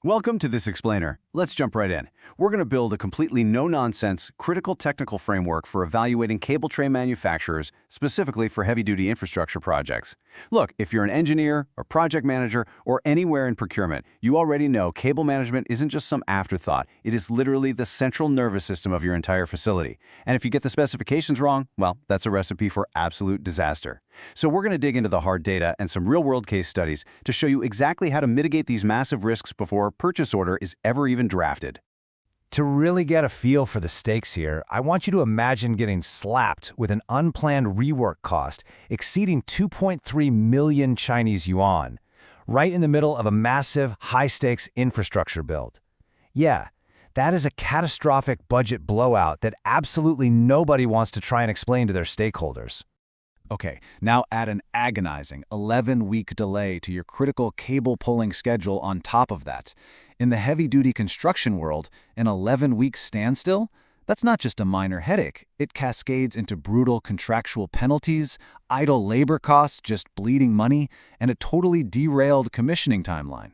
Welcome to this explainer. Let's jump right in. We're going to build a completely no-nonsense, critical technical framework for evaluating cable tray manufacturers, specifically for heavy-duty infrastructure projects. Look, if you're an engineer, a project manager, or anywhere in procurement, you already know cable management isn't just some afterthought. It is literally the central nervous system of your entire facility. And if you get the specifications wrong, well, that's a recipe for absolute disaster. So we're going to dig into the hard data and some real-world case studies to show you exactly how to mitigate these massive risks before purchase order is ever even drafted. To really get a feel for the stakes here, I want you to imagine getting slapped with an unplanned rework cost exceeding 2.3 million Chinese yuan, right in the middle of a massive, high-stakes infrastructure build. Yeah, that is a catastrophic budget blowout that absolutely nobody wants to try and explain to their stakeholders. Okay, now add an agonizing 11-week delay to your critical cable pulling schedule on top of that. In the heavy-duty construction world, an 11-week standstill? That's not just a minor headache. It cascades into brutal contractual penalties, idle labor costs, just bleeding money, and a totally derailed commissioning timeline.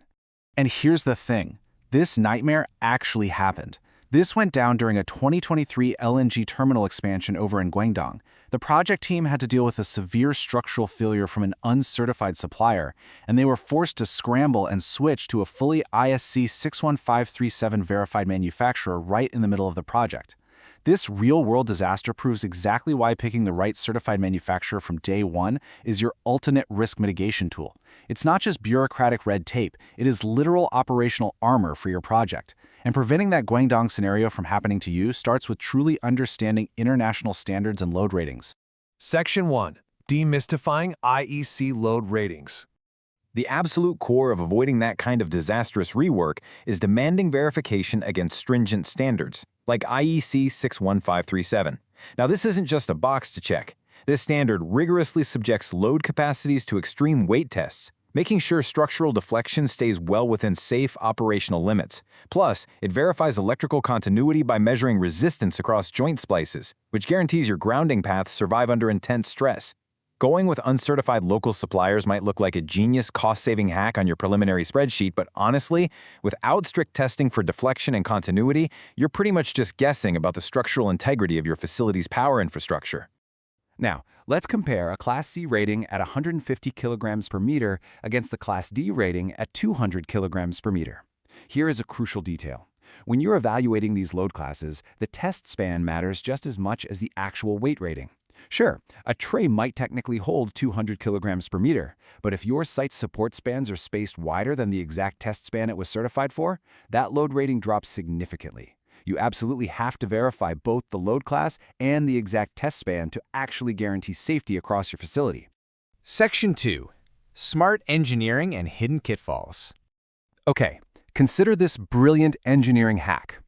And here's the thing. This nightmare actually happened. This went down during a 2023 LNG terminal expansion over in Guangdong. The project team had to deal with a severe structural failure from an uncertified supplier, and they were forced to scramble and switch to a fully ISC 61537 verified manufacturer right in the middle of the project. This real-world disaster proves exactly why picking the right certified manufacturer from day one is your ultimate risk mitigation tool. It's not just bureaucratic red tape, it is literal operational armor for your project. And preventing that Guangdong scenario from happening to you starts with truly understanding international standards and load ratings. Section 1. Demystifying IEC load ratings. The absolute core of avoiding that kind of disastrous rework is demanding verification against stringent standards, like IEC 61537. Now, this isn't just a box to check. This standard rigorously subjects load capacities to extreme weight tests, making sure structural deflection stays well within safe operational limits. Plus, it verifies electrical continuity by measuring resistance across joint splices, which guarantees your grounding paths survive under intense stress. Going with uncertified local suppliers might look like a genius cost-saving hack on your preliminary spreadsheet, but honestly, without strict testing for deflection and continuity, you're pretty much just guessing about the structural integrity of your facility's power infrastructure. Now, let's compare a Class C rating at 150 kilograms per meter against the Class D rating at 200 kilograms per meter. Here is a crucial detail. When you're evaluating these load classes, the test span matters just as much as the actual weight rating. Sure, a tray might technically hold 200 kilograms per meter, but if your site's support spans are spaced wider than the exact test span it was certified for, that load rating drops significantly. You absolutely have to verify both the load class and the exact test span to actually guarantee safety across your facility. Section 2. Smart engineering and hidden pitfalls. Okay, consider this brilliant engineering hack.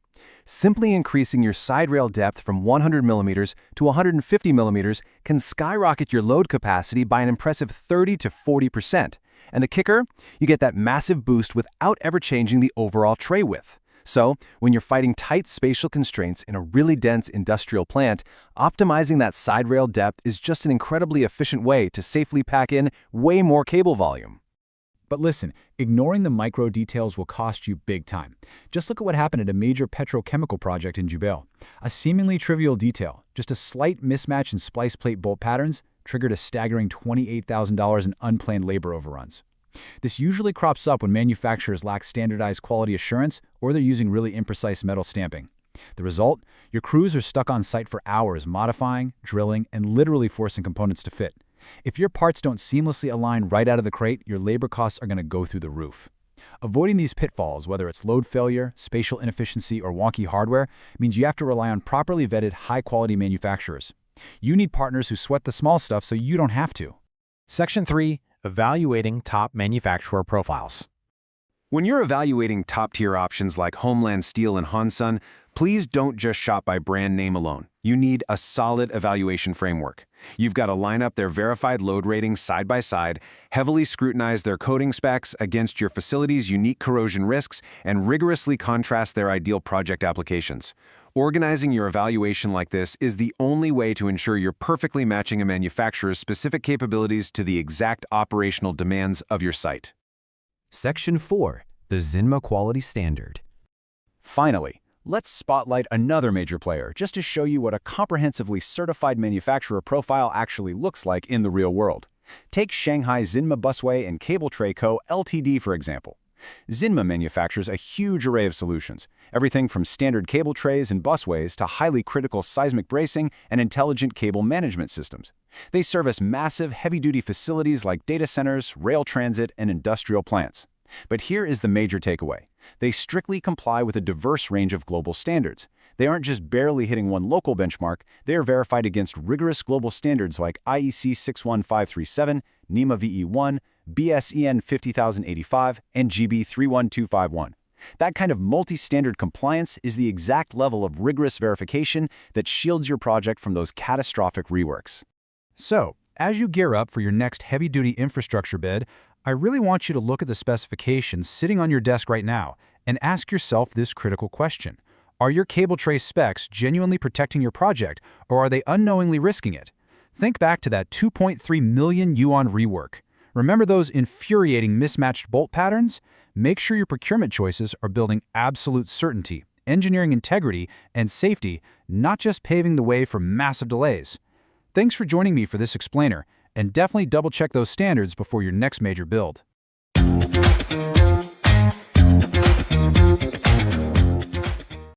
Simply increasing your side rail depth from 100 millimeters to 150 millimeters can skyrocket your load capacity by an impressive 30 to 40%. And the kicker? You get that massive boost without ever changing the overall tray width. So, when you're fighting tight spatial constraints in a really dense industrial plant, optimizing that side rail depth is just an incredibly efficient way to safely pack in way more cable volume. But listen, ignoring the micro details will cost you big time. Just look at what happened at a major petrochemical project in Jubail. A seemingly trivial detail, just a slight mismatch in splice plate bolt patterns, triggered a staggering $28,000 in unplanned labor overruns. This usually crops up when manufacturers lack standardized quality assurance or they're using really imprecise metal stamping. The result? Your crews are stuck on site for hours modifying, drilling, and literally forcing components to fit. If your parts don't seamlessly align right out of the crate, your labor costs are going to go through the roof. Avoiding these pitfalls, whether it's load failure, spatial inefficiency, or wonky hardware, means you have to rely on properly vetted, high-quality manufacturers. You need partners who sweat the small stuff so you don't have to. Section 3. Evaluating top manufacturer profiles. When you're evaluating top-tier options like Homeland Steel and Honsun, please don't just shop by brand name alone. You need a solid evaluation framework. You've got to line up their verified load ratings side by side, heavily scrutinize their coding specs against your facility's unique corrosion risks, and rigorously contrast their ideal project applications. Organizing your evaluation like this is the only way to ensure you're perfectly matching a manufacturer's specific capabilities to the exact operational demands of your site. Section 4. the Zinma quality standard. Finally, let's spotlight another major player just to show you what a comprehensively certified manufacturer profile actually looks like in the real world. Take Shanghai Zinma Busway and Cable Tray Co. Ltd. for example. Zinma manufactures a huge array of solutions, everything from standard cable trays and busways to highly critical seismic bracing and intelligent cable management systems. They service massive, heavy-duty facilities like data centers, rail transit, and industrial plants. But here is the major takeaway. They strictly comply with a diverse range of global standards. They aren't just barely hitting one local benchmark, they are verified against rigorous global standards like IEC 61537, NEMA VE1, BSEN 50085, and GB 31251. That kind of multi-standard compliance is the exact level of rigorous verification that shields your project from those catastrophic reworks. So, as you gear up for your next heavy-duty infrastructure bid, I really want you to look at the specifications sitting on your desk right now and ask yourself this critical question. Are your cable tray specs genuinely protecting your project, or are they unknowingly risking it? Think back to that 2.3 million yuan rework. Remember those infuriating mismatched bolt patterns? Make sure your procurement choices are building absolute certainty, engineering integrity, and safety, not just paving the way for massive delays. Thanks for joining me for this explainer, and definitely double-check those standards before your next major build.